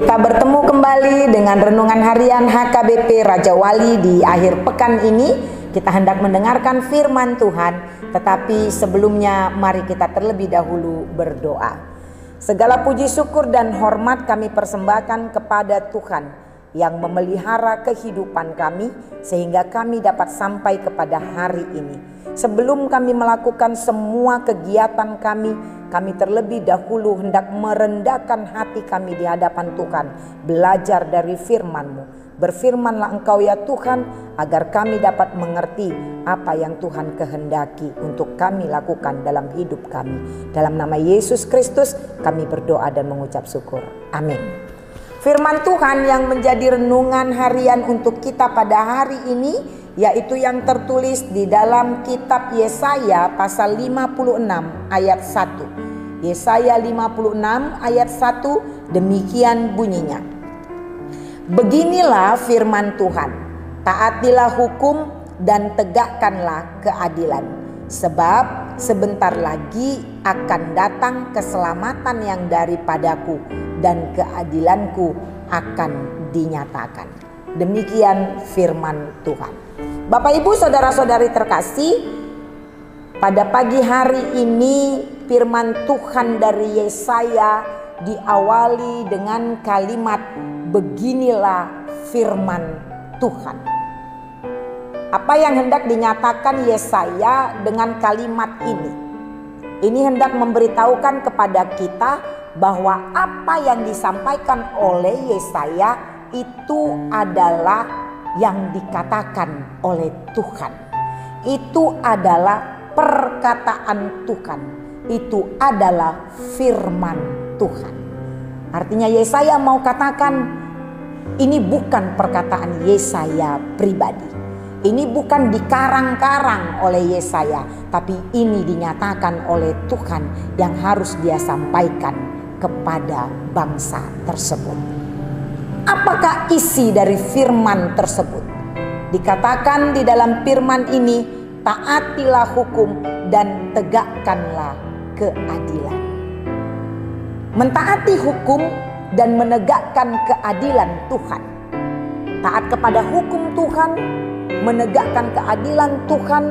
Kita bertemu kembali dengan renungan harian HKBP Raja Wali di akhir pekan ini. Kita hendak mendengarkan firman Tuhan, tetapi sebelumnya mari kita terlebih dahulu berdoa. Segala puji syukur dan hormat kami persembahkan kepada Tuhan yang memelihara kehidupan kami sehingga kami dapat sampai kepada hari ini. Sebelum kami melakukan semua kegiatan kami terlebih dahulu hendak merendahkan hati kami di hadapan Tuhan, belajar dari firman-Mu. Berfirmanlah Engkau ya Tuhan, agar kami dapat mengerti apa yang Tuhan kehendaki untuk kami lakukan dalam hidup kami. Dalam nama Yesus Kristus kami berdoa dan mengucap syukur. Amin. Firman Tuhan yang menjadi renungan harian untuk kita pada hari ini, yaitu yang tertulis di dalam kitab Yesaya pasal 56 ayat 1. Yesaya 56 ayat 1, demikian bunyinya. Beginilah firman Tuhan, taatilah hukum dan tegakkanlah keadilan, sebab sebentar lagi akan datang keselamatan yang daripadaku dan keadilanku akan dinyatakan. Demikian firman Tuhan. Bapak Ibu saudara-saudari terkasih, pada pagi hari ini firman Tuhan dari Yesaya diawali dengan kalimat beginilah firman Tuhan. Apa yang hendak dinyatakan Yesaya dengan kalimat ini? Ini hendak memberitahukan kepada kita bahwa apa yang disampaikan oleh Yesaya itu adalah yang dikatakan oleh Tuhan. Itu adalah perkataan Tuhan. Itu adalah firman Tuhan. Artinya Yesaya mau katakan, ini bukan perkataan Yesaya pribadi. Ini bukan dikarang-karang oleh Yesaya, tapi ini dinyatakan oleh Tuhan yang harus dia sampaikan kepada bangsa tersebut. Apakah isi dari firman tersebut? Dikatakan di dalam firman ini, taatilah hukum dan tegakkanlah keadilan. Mentaati hukum dan menegakkan keadilan Tuhan. Taat kepada hukum Tuhan, menegakkan keadilan Tuhan,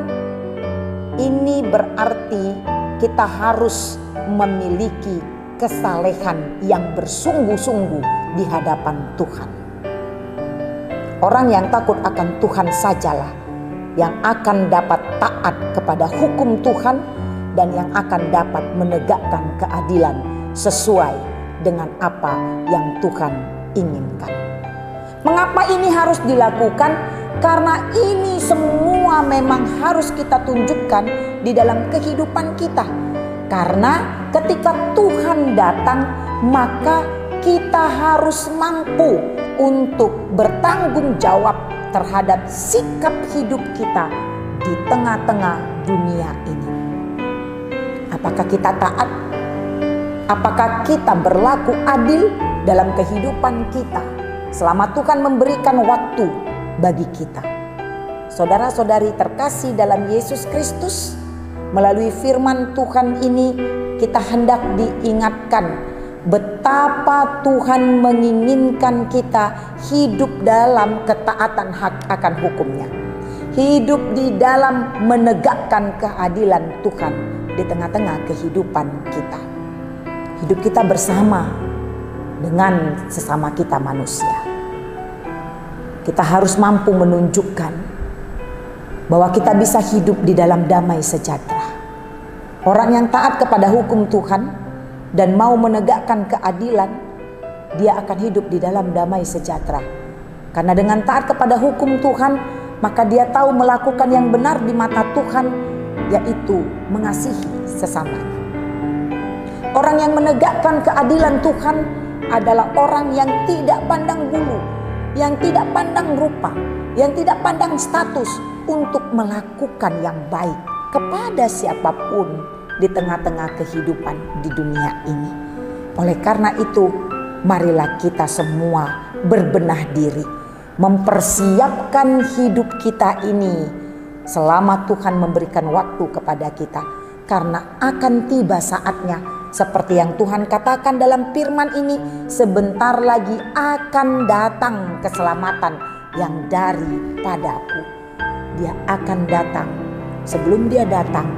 ini berarti kita harus memiliki kesalehan yang bersungguh-sungguh di hadapan Tuhan. Orang yang takut akan Tuhan sajalah yang akan dapat taat kepada hukum Tuhan dan yang akan dapat menegakkan keadilan sesuai dengan apa yang Tuhan inginkan. Mengapa ini harus dilakukan? Karena ini semua memang harus kita tunjukkan di dalam kehidupan kita. Karena ketika Tuhan datang, maka kita harus mampu untuk bertanggung jawab terhadap sikap hidup kita di tengah-tengah dunia ini. Apakah kita taat? Apakah kita berlaku adil dalam kehidupan kita selama Tuhan memberikan waktu bagi kita? Saudara-saudari terkasih dalam Yesus Kristus, melalui firman Tuhan ini kita hendak diingatkan betapa Tuhan menginginkan kita hidup dalam ketaatan hak akan hukumnya. Hidup di dalam menegakkan keadilan Tuhan di tengah-tengah kehidupan kita. Hidup kita bersama dengan sesama kita manusia. Kita harus mampu menunjukkan bahwa kita bisa hidup di dalam damai sejahtera. Orang yang taat kepada hukum Tuhan dan mau menegakkan keadilan, dia akan hidup di dalam damai sejahtera. Karena dengan taat kepada hukum Tuhan, maka dia tahu melakukan yang benar di mata Tuhan, yaitu mengasihi sesamanya. Orang yang menegakkan keadilan Tuhan adalah orang yang tidak pandang bulu, yang tidak pandang rupa, yang tidak pandang status untuk melakukan yang baik kepada siapapun di tengah-tengah kehidupan di dunia ini. Oleh karena itu, marilah kita semua berbenah diri, mempersiapkan hidup kita ini selama Tuhan memberikan waktu kepada kita. Karena akan tiba saatnya seperti yang Tuhan katakan dalam firman ini, sebentar lagi akan datang keselamatan yang daripadaku. Dia akan datang. Sebelum dia datang,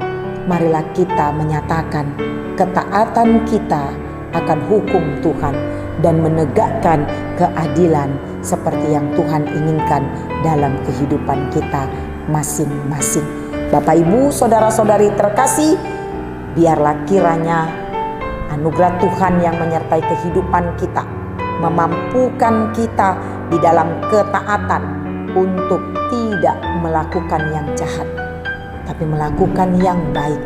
marilah kita menyatakan ketaatan kita akan hukum Tuhan dan menegakkan keadilan seperti yang Tuhan inginkan dalam kehidupan kita masing-masing. Bapak, Ibu, saudara-saudari terkasih, biarlah kiranya anugerah Tuhan yang menyertai kehidupan kita memampukan kita di dalam ketaatan untuk tidak melakukan yang jahat, tapi melakukan yang baik,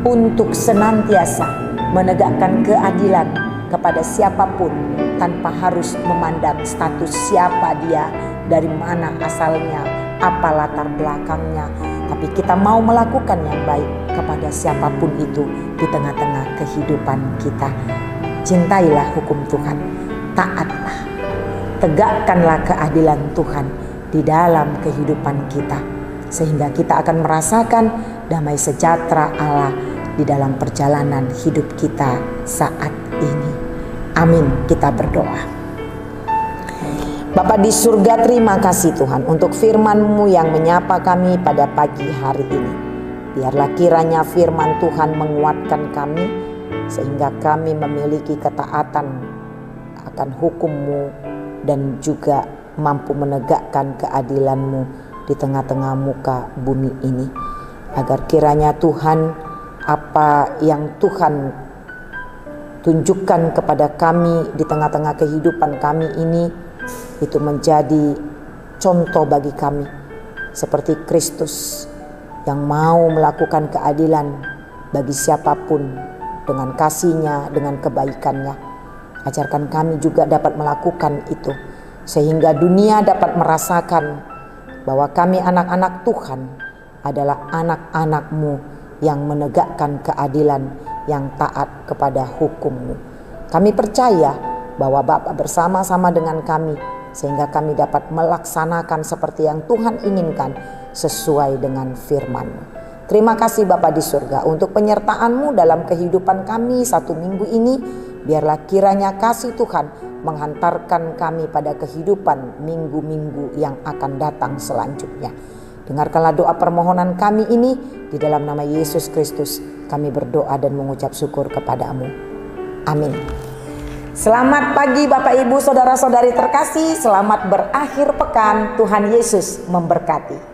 untuk senantiasa menegakkan keadilan kepada siapapun tanpa harus memandang status siapa dia, dari mana asalnya, apa latar belakangnya. Tapi kita mau melakukan yang baik kepada siapapun itu di tengah-tengah kehidupan kita. Cintailah hukum Tuhan, taatlah, tegakkanlah keadilan Tuhan di dalam kehidupan kita, sehingga kita akan merasakan damai sejahtera Allah di dalam perjalanan hidup kita saat ini. Amin. Kita berdoa. Bapa di surga, terima kasih Tuhan untuk firman-Mu yang menyapa kami pada pagi hari ini. Biarlah kiranya firman Tuhan menguatkan kami, sehingga kami memiliki ketaatan akan hukum-Mu dan juga mampu menegakkan keadilan-Mu di tengah-tengah muka bumi ini. Agar kiranya Tuhan, apa yang Tuhan tunjukkan kepada kami di tengah-tengah kehidupan kami ini, itu menjadi contoh bagi kami, seperti Kristus yang mau melakukan keadilan bagi siapapun dengan kasih-Nya, dengan kebaikan-Nya. Ajarkan kami juga dapat melakukan itu, sehingga dunia dapat merasakan bahwa kami anak-anak Tuhan adalah anak-anak-Mu yang menegakkan keadilan, yang taat kepada hukum-Mu. Kami percaya bahwa Bapa bersama-sama dengan kami, sehingga kami dapat melaksanakan seperti yang Tuhan inginkan sesuai dengan firman-Mu. Terima kasih Bapa di surga untuk penyertaan-Mu dalam kehidupan kami satu minggu ini. Biarlah kiranya kasih Tuhan menghantarkan kami pada kehidupan minggu-minggu yang akan datang selanjutnya. Dengarkanlah doa permohonan kami ini, di dalam nama Yesus Kristus kami berdoa dan mengucap syukur kepada-Mu. Amin. Selamat pagi Bapak Ibu saudara-saudari terkasih, selamat berakhir pekan, Tuhan Yesus memberkati.